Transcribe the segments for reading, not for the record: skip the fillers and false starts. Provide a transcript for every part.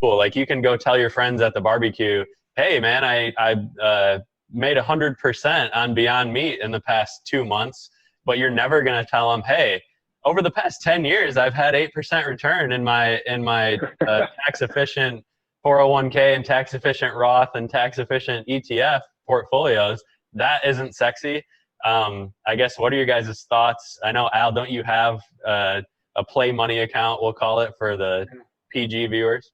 cool. Like you can go tell your friends at the barbecue, hey man, I made 100% on Beyond Meat in the past 2 months, but you're never going to tell them, hey, over the past 10 years, I've had 8% return in my tax efficient 401k and tax efficient Roth and tax efficient ETF portfolios. That isn't sexy. I guess, what are your guys' thoughts? I know, Al, don't you have a play money account, we'll call it, for the PG viewers?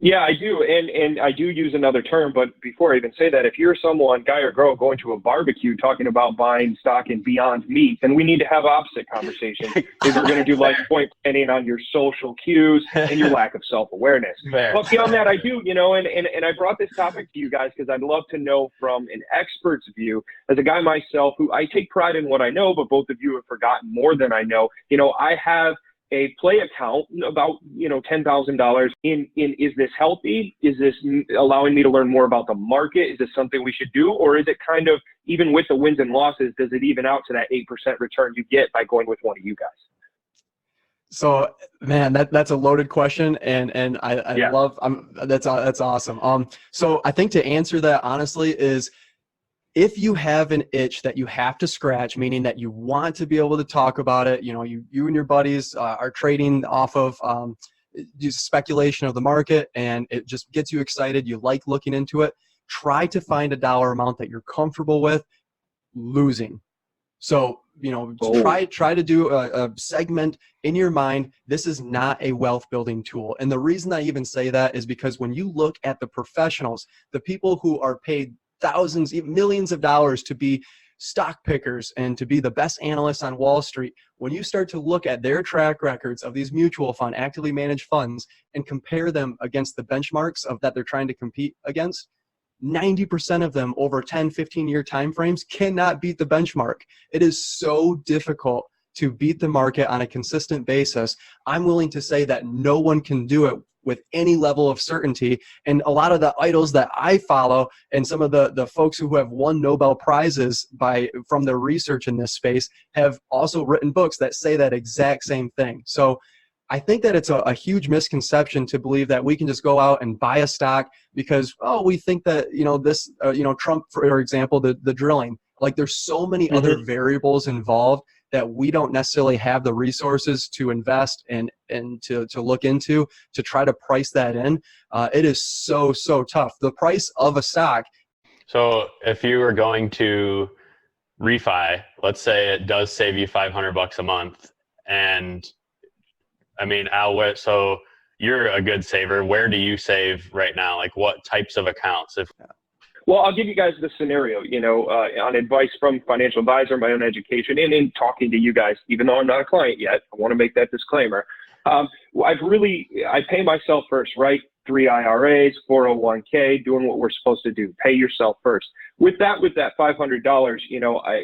Yeah, I do. And I do use another term, but before I even say that, if you're someone, guy or girl, going to a barbecue talking about buying stock in Beyond Meat, then we need to have opposite conversation. Is we're going to do LifePoint planning on your social cues and your lack of self-awareness. Fair. But beyond that, I do, and I brought this topic to you guys because I'd love to know from an expert's view, as a guy myself, who I take pride in what I know, but both of you have forgotten more than I know. I have a play account about, $10,000 in, is this healthy? Is this allowing me to learn more about the market? Is this something we should do? Or is it kind of, even with the wins and losses, does it even out to that 8% return you get by going with one of you guys? So, man, that's a loaded question, and I Yeah. love, that's awesome. So I think to answer that honestly is, if you have an itch that you have to scratch, meaning that you want to be able to talk about it, you and your buddies are trading off of speculation of the market, and it just gets you excited, you like looking into it, try to find a dollar amount that you're comfortable with losing. So, try to do a segment in your mind. This is not a wealth building tool. And the reason I even say that is because when you look at the professionals, the people who are paid thousands, even millions of dollars to be stock pickers and to be the best analysts on Wall Street, when you start to look at their track records of these mutual fund, actively managed funds, and compare them against the benchmarks that they're trying to compete against, 90% of them over 10, 15-year timeframes cannot beat the benchmark. It is so difficult to beat the market on a consistent basis. I'm willing to say that no one can do it with any level of certainty. And a lot of the idols that I follow and some of the folks who have won Nobel Prizes from their research in this space have also written books that say that exact same thing. So I think that it's a huge misconception to believe that we can just go out and buy a stock because, we think that, Trump, for example, the drilling, like there's so many other variables involved that we don't necessarily have the resources to invest and to look into to try to price that in. It is so tough. The price of a stock. So if you were going to refi, let's say it does save you $500 a month, and I mean, Al, so you're a good saver. Where do you save right now? Like what types of accounts? Well, I'll give you guys the scenario, on advice from financial advisor, my own education, and in talking to you guys, even though I'm not a client yet, I want to make that disclaimer. I pay myself first, right? 3 IRAs, 401k, doing what we're supposed to do. Pay yourself first. With that $500,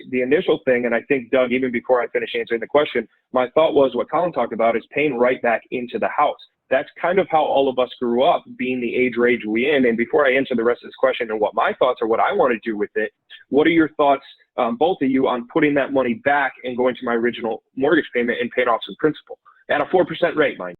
the initial thing, and I think, Doug, even before I finish answering the question, my thought was what Colin talked about is paying right back into the house. That's kind of how all of us grew up, being the age range we in. And before I answer the rest of this question and what my thoughts are, what I want to do with it, what are your thoughts, both of you, on putting that money back and going to my original mortgage payment and paying off some principal at a 4% rate, mind you?